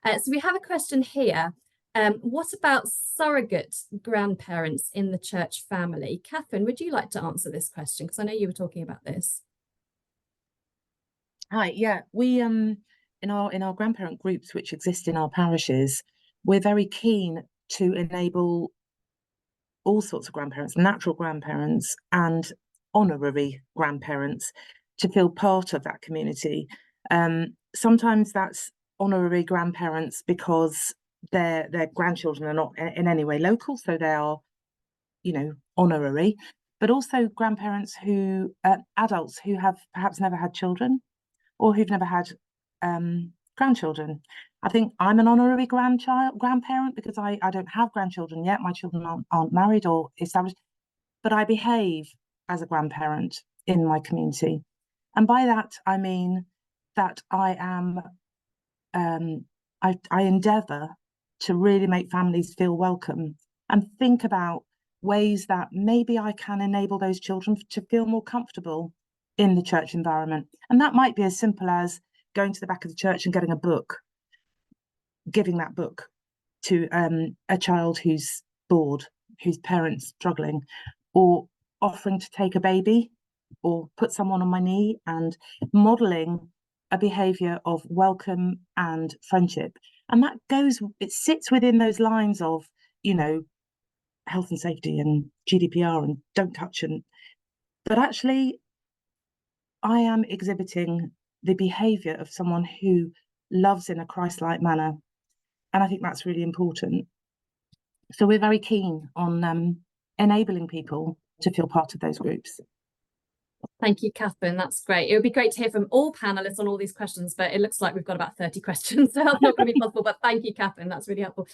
So we have a question here. What about surrogate grandparents in the church family? Catherine, would you like to answer this question? Because I know you were talking about this. Hi, yeah, we in our grandparent groups which exist in our parishes, we're very keen to enable all sorts of grandparents, natural grandparents and honorary grandparents, to feel part of that community. Sometimes that's honorary grandparents because their grandchildren are not in any way local, so they are, honorary, but also grandparents who adults who have perhaps never had children or who've never had grandchildren. I think I'm an honorary grandparent because I don't have grandchildren yet. My children aren't married or established, but I behave as a grandparent in my community. And by that, I mean that I am, I endeavour to really make families feel welcome and think about ways that maybe I can enable those children to feel more comfortable in the church environment. And that might be as simple as going to the back of the church and getting a book, giving that book to a child who's bored, whose parents struggling, or offering to take a baby or put someone on my knee and modeling a behavior of welcome and friendship. And it sits within those lines of, health and safety and GDPR and don't touch. But actually, I am exhibiting the behavior of someone who loves in a Christ-like manner. And I think that's really important. So we're very keen on enabling people to feel part of those groups. Thank you, Catherine. That's great. It would be great to hear from all panelists on all these questions, but it looks like we've got about 30 questions, so that's not going to be possible. But thank you, Catherine. That's really helpful.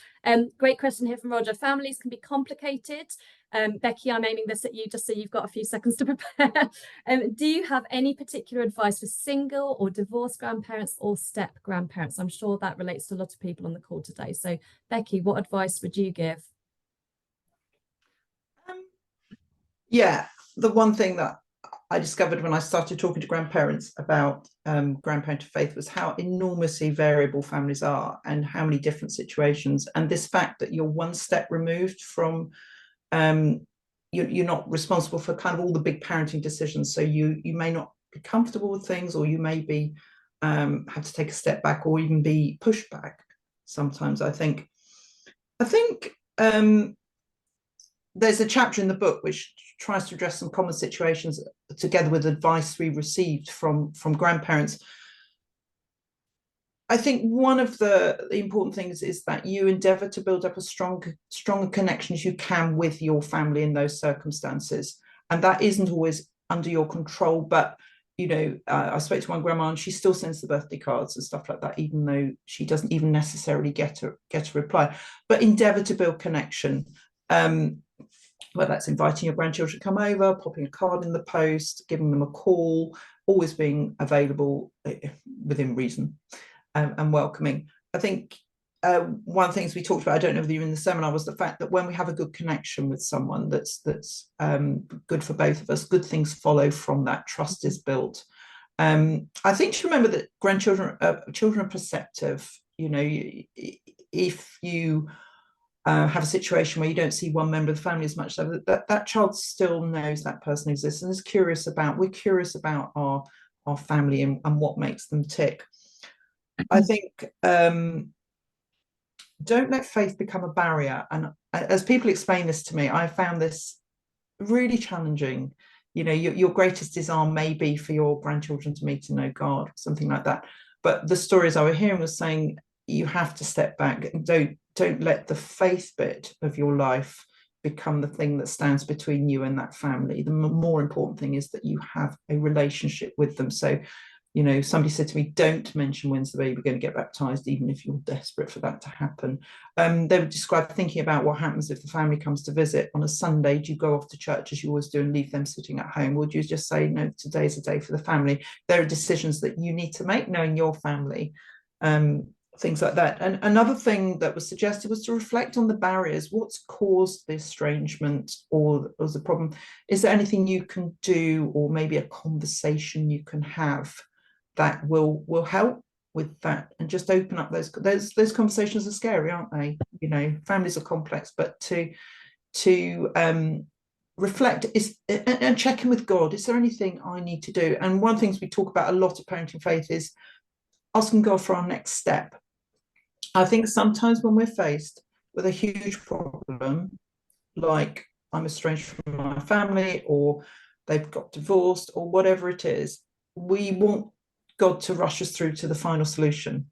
Great question here from Roger. Families can be complicated. Becky, I'm aiming this at you just so you've got a few seconds to prepare. Do you have any particular advice for single or divorced grandparents or step grandparents? I'm sure that relates to a lot of people on the call today. So, Becky, what advice would you give? Yeah, the one thing that I discovered when I started talking to grandparents about grandparental faith was how enormously variable families are and how many different situations. And this fact that you're one step removed from, you're not responsible for kind of all the big parenting decisions. So you may not be comfortable with things, or you may be have to take a step back or even be pushed back sometimes. I think there's a chapter in the book which tries to address some common situations together with advice we received from grandparents. I think one of the important things is that you endeavour to build up as stronger connection as you can with your family in those circumstances. And that isn't always under your control, but I spoke to one grandma and she still sends the birthday cards and stuff like that, even though she doesn't even necessarily get a reply. But endeavour to build connection. Whether that's inviting your grandchildren to come over, popping a card in the post, giving them a call, always being available within reason and welcoming. I think one of the things we talked about, I don't know whether you were in the seminar, was the fact that when we have a good connection with someone that's good for both of us, good things follow from that. Trust is built. I think to remember that children are perceptive. If you have a situation where you don't see one member of the family as much, so that child still knows that person exists and is curious about. We're curious about our family and what makes them tick. I think don't let faith become a barrier. And as people explain this to me, I found this really challenging. Your greatest desire may be for your grandchildren to meet and know God, something like that. But the stories I was hearing was saying you have to step back and don't let the faith bit of your life become the thing that stands between you and that family. The more important thing is that you have a relationship with them. So, somebody said to me, don't mention when's the baby going to get baptized, even if you're desperate for that to happen. They would describe thinking about what happens if the family comes to visit on a Sunday. Do you go off to church as you always do and leave them sitting at home? Or do you just say, no, today's a day for the family? There are decisions that you need to make knowing your family. Things like that. And another thing that was suggested was to reflect on the barriers. What's caused the estrangement or the problem? Is there anything you can do, or maybe a conversation you can have that will help with that, and just open up those conversations are scary, aren't they? You know, families are complex, but to reflect and check in with God. Is there anything I need to do? And one of the things we talk about a lot of parenting faith is asking God for our next step. I think sometimes when we're faced with a huge problem, like I'm estranged from my family, or they've got divorced, or whatever it is, we want God to rush us through to the final solution.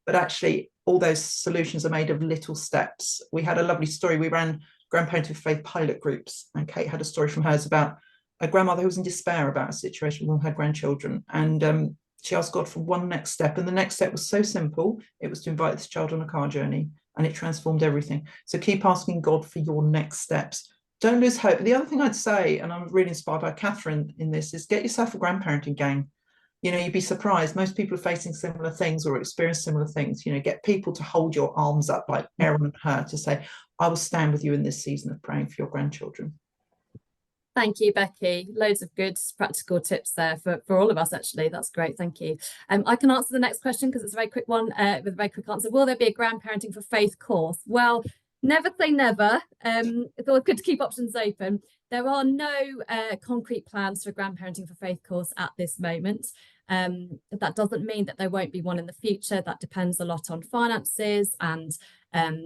But actually, all those solutions are made of little steps. We had a lovely story. We ran Grandparenting Faith pilot groups, and Kate had a story from hers about a grandmother who was in despair about a situation with her grandchildren. And she asked God for one next step. And the next step was so simple. It was to invite this child on a car journey, and it transformed everything. So keep asking God for your next steps. Don't lose hope. The other thing I'd say, and I'm really inspired by Catherine in this, is get yourself a grandparenting gang. You know, you'd be surprised. Most people are facing similar things or experience similar things. You know, get people to hold your arms up like Erin and her, to say, I will stand with you in this season of praying for your grandchildren. Thank you, Becky. Loads of good practical tips there for all of us, actually. That's great. Thank you. I can answer the next question because it's a very quick one with a very quick answer. Will there be a Grandparenting for Faith course? Well, never say never. It's always good to keep options open. There are no concrete plans for a Grandparenting for Faith course at this moment. That doesn't mean that there won't be one in the future. That depends a lot on finances and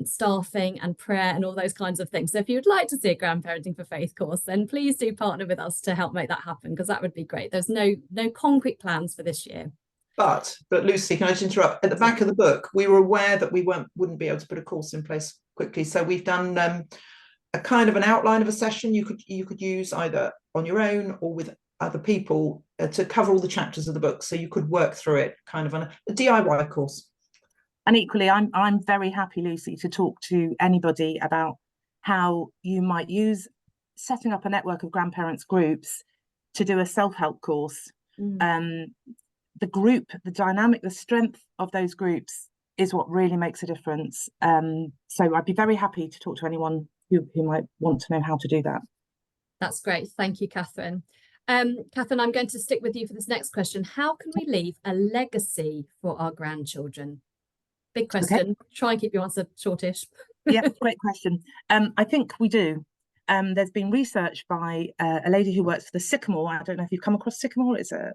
staffing and prayer and all those kinds of things. So if you'd like to see a Grandparenting for Faith course, then please do partner with us to help make that happen, because that would be great. There's no concrete plans for this year. But Lucy, can I just interrupt? At the back of the book, we were aware that we wouldn't be able to put a course in place quickly. So we've done a kind of an outline of a session you could use either on your own or with other people to cover all the chapters of the book, so you could work through it kind of on a DIY course. And equally, I'm very happy, Lucy, to talk to anybody about how you might use setting up a network of grandparents groups to do a self-help course. The group, the dynamic, the strength of those groups is what really makes a difference. So I'd be very happy to talk to anyone who might want to know how to do that. That's great. Thank you, Catherine. Catherine, I'm going to stick with you for this next question. How can we leave a legacy for our grandchildren? Big question. Okay. Try and keep your answer shortish. Yeah, great question. I think we do. There's been research by a lady who works for the Sycamore. I don't know if you've come across Sycamore. It's a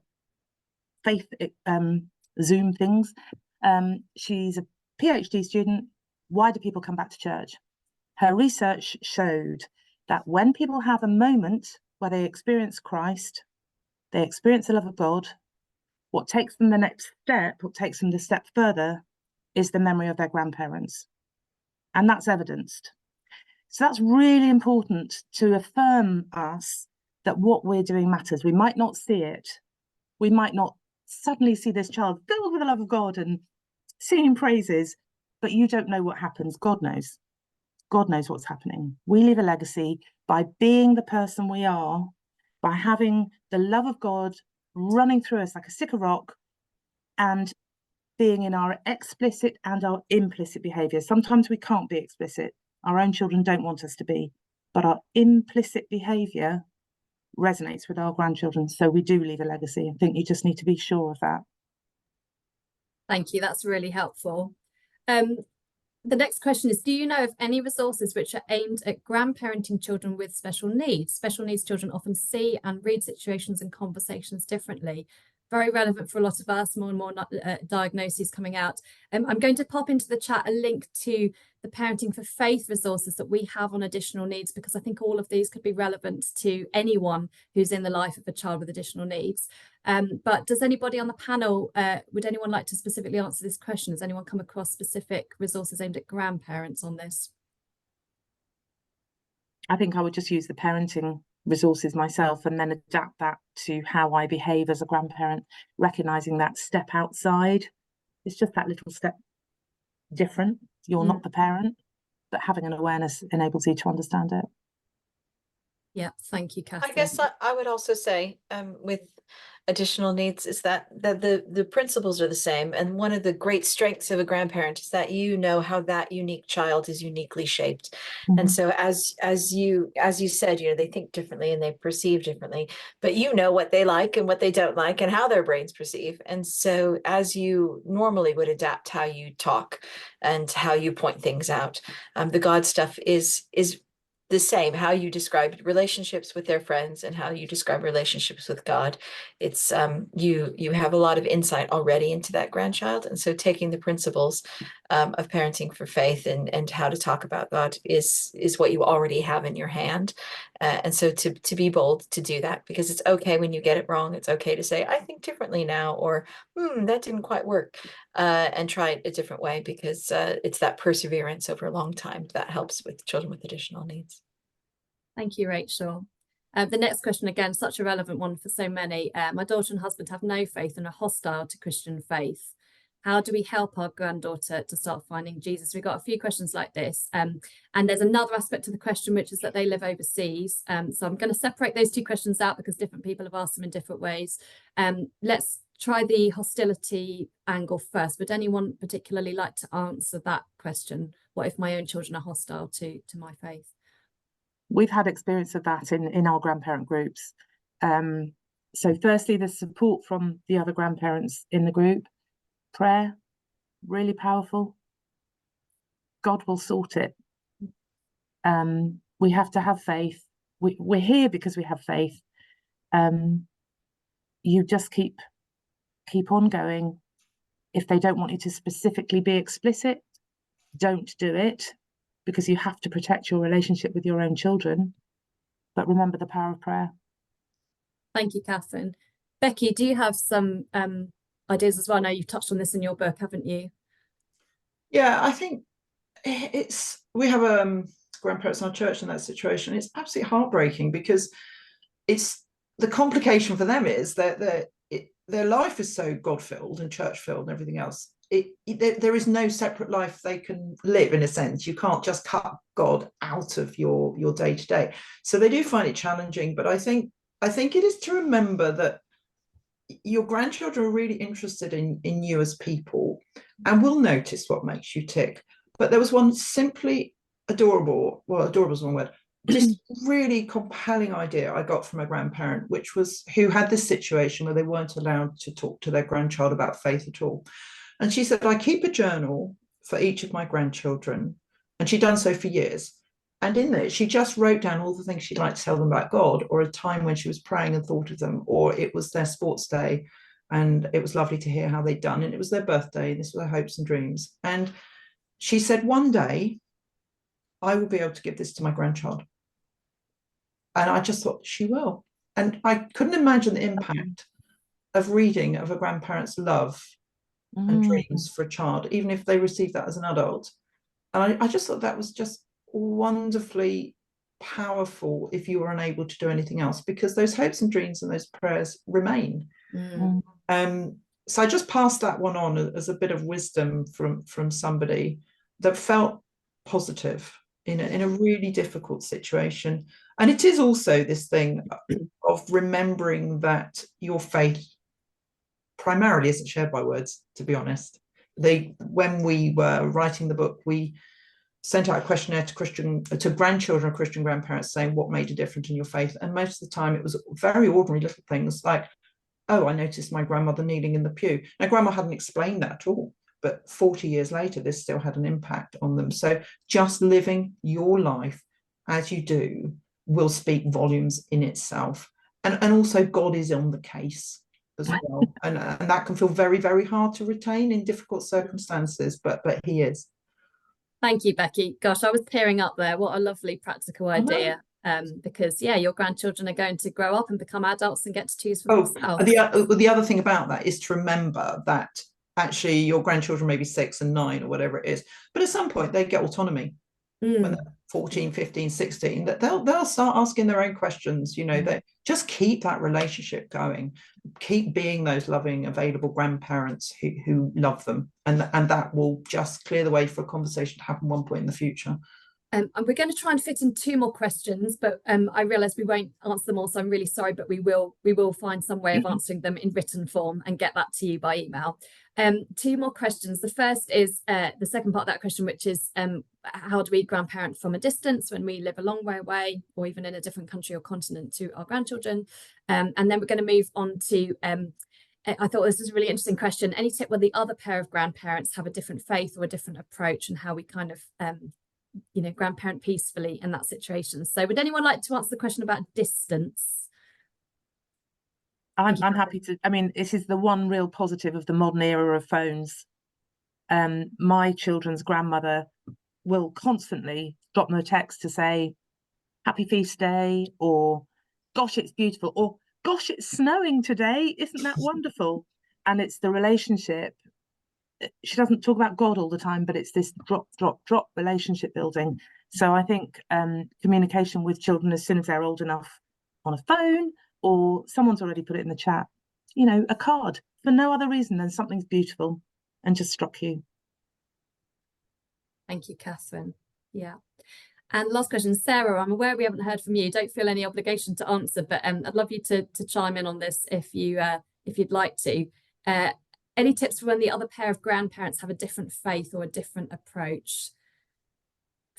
faith Zoom things. She's a PhD student. Why do people come back to church? Her research showed that when people have a moment where they experience Christ, they experience the love of God, what takes them the next step, what takes them the step further, is the memory of their grandparents. And that's evidenced. So that's really important to affirm us that what we're doing matters. We might not see it. We might not suddenly see this child filled with the love of God and singing praises, but you don't know what happens. God knows. God knows what's happening. We leave a legacy by being the person we are, by having the love of God running through us like a stick of rock, and being in our explicit and our implicit behaviour. Sometimes we can't be explicit. Our own children don't want us to be, but our implicit behaviour resonates with our grandchildren. So we do leave a legacy. I think you just need to be sure of that. Thank you. That's really helpful. The next question is, do you know of any resources which are aimed at grandparenting children with special needs? Special needs children often see and read situations and conversations differently. Very relevant for a lot of us, more and more diagnoses coming out. I'm going to pop into the chat a link to the Parenting for Faith resources that we have on additional needs, because I think all of these could be relevant to anyone who's in the life of a child with additional needs. But does anybody on the panel, would anyone like to specifically answer this question? Has anyone come across specific resources aimed at grandparents on this? I think I would just use the parenting resources myself and then adapt that to how I behave as a grandparent, recognizing that step outside is just that little step different. You're not the parent, but having an awareness enables you to understand it. Yeah, thank you, Catherine. I guess I would also say with additional needs is that the principles are the same. And one of the great strengths of a grandparent is that you know how that unique child is uniquely shaped. And so as you said, you know, they think differently and they perceive differently, but you know what they like and what they don't like and how their brains perceive. And so as you normally would adapt how you talk and how you point things out, the God stuff is the same. How you describe relationships with their friends and how you describe relationships with God. It's you have a lot of insight already into that grandchild, and so taking the principles of parenting for faith and how to talk about God is what you already have in your hand. And so to be bold to do that, because it's okay when you get it wrong. It's okay to say, I think differently now, or that didn't quite work, and try it a different way, because it's that perseverance over a long time that helps with children with additional needs. Thank you, Rachel. The next question, again, such a relevant one for so many. My daughter and husband have no faith and are hostile to Christian faith. How do we help our granddaughter to start finding Jesus? We've got a few questions like this. And there's another aspect to the question, which is that they live overseas. So I'm going to separate those two questions out because different people have asked them in different ways. Let's try the hostility angle first. Would anyone particularly like to answer that question? What if my own children are hostile to my faith? We've had experience of that in our grandparent groups. So firstly, the support from the other grandparents in the group. Prayer, really powerful. God will sort it. We have to have faith. We're here because we have faith. You just keep on going. If they don't want you to specifically be explicit, don't do it, because you have to protect your relationship with your own children. But remember the power of prayer. Thank you, Catherine. Becky, do you have some ideas as well? I know you've touched on this in your book, haven't you? Yeah, I think we have grandparents in our church in that situation. It's absolutely heartbreaking, because it's the complication for them is that their life is so God-filled and church-filled and everything else. There is no separate life they can live, in a sense. You can't just cut God out of your day-to-day. So they do find it challenging, but I think it is to remember that your grandchildren are really interested in you as people and will notice what makes you tick. But there was one simply adorable, well, adorable is one word, just really compelling idea I got from a grandparent, who had this situation where they weren't allowed to talk to their grandchild about faith at all. And she said, I keep a journal for each of my grandchildren. And she'd done so for years. And in there, she just wrote down all the things she'd like to tell them about God, or a time when she was praying and thought of them, or it was their sports day and it was lovely to hear how they'd done, and it was their birthday, and this were their hopes and dreams. And she said, one day I will be able to give this to my grandchild. And I just thought, she will. And I couldn't imagine the impact of reading of a grandparent's love and dreams for a child, even if they receive that as an adult. And I just thought that was just wonderfully powerful if you were unable to do anything else, because those hopes and dreams and those prayers remain. So I just passed that one on as a bit of wisdom from somebody that felt positive in a really difficult situation. And it is also this thing of remembering that your faith primarily isn't shared by words, to be honest. When we were writing the book, we sent out a questionnaire to grandchildren of Christian grandparents saying what made a difference in your faith. And most of the time it was very ordinary little things like, oh, I noticed my grandmother kneeling in the pew. Now, grandma hadn't explained that at all, but 40 years later, this still had an impact on them. So just living your life as you do will speak volumes in itself. And also God is on the case as well. And that can feel very, very hard to retain in difficult circumstances, but he is. Thank you, Becky. Gosh, I was tearing up there. What a lovely practical idea. Because yeah, your grandchildren are going to grow up and become adults and get to choose for themselves. The other thing about that is to remember that actually your grandchildren may be 6 and 9 or whatever it is, but at some point they get autonomy when they're 14, 15, 16, that they'll start asking their own questions. You know, they just keep that relationship going, keep being those loving, available grandparents who love them, and that will just clear the way for a conversation to happen one point in the future. And we're going to try and fit in 2 more questions, but I realise we won't answer them all, so I'm really sorry, but we will find some way of answering them in written form and get that to you by email. 2 more questions. The first is the second part of that question, which is how do we grandparent from a distance when we live a long way away, or even in a different country or continent, to our grandchildren? And then we're going to move on to I thought this was a really interesting question. Any tip where the other pair of grandparents have a different faith or a different approach, and how we kind of you know, grandparent peacefully in that situation? So would anyone like to answer the question about distance? I'm happy to. I mean, this is the one real positive of the modern era of phones. My children's grandmother will constantly drop them a text to say happy feast day, or gosh, it's beautiful, or gosh, it's snowing today, isn't that wonderful? And it's the relationship. She doesn't talk about God all the time, but it's this drop relationship building. So I think communication with children as soon as they're old enough, on a phone, or someone's already put it in the chat, you know, a card, for no other reason than something's beautiful and just struck you. Thank you, Catherine. Yeah. And last question, Sarah, I'm aware we haven't heard from you. Don't feel any obligation to answer, but I'd love you to chime in on this if you'd like to. Any tips for when the other pair of grandparents have a different faith or a different approach?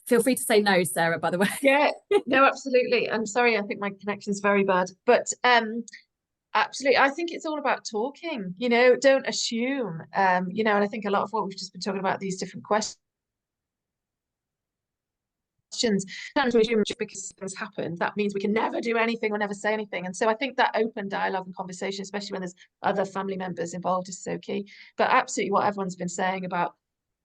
Feel free to say no, Sarah, by the way. Yeah, no, absolutely. I'm sorry, I think my connection is very bad, but absolutely, I think it's all about talking, you know, don't assume, you know, and I think a lot of what we've just been talking about, these different questions, trying to assume just because things happen, that means we can never do anything or never say anything. And so I think that open dialogue and conversation, especially when there's other family members involved, is so key. But absolutely what everyone's been saying about,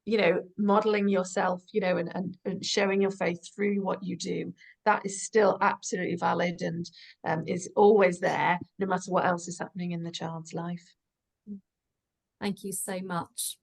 you know, modeling yourself, you know, and showing your faith through what you do, that is still absolutely valid and is always there, no matter what else is happening in the child's life. Thank you so much.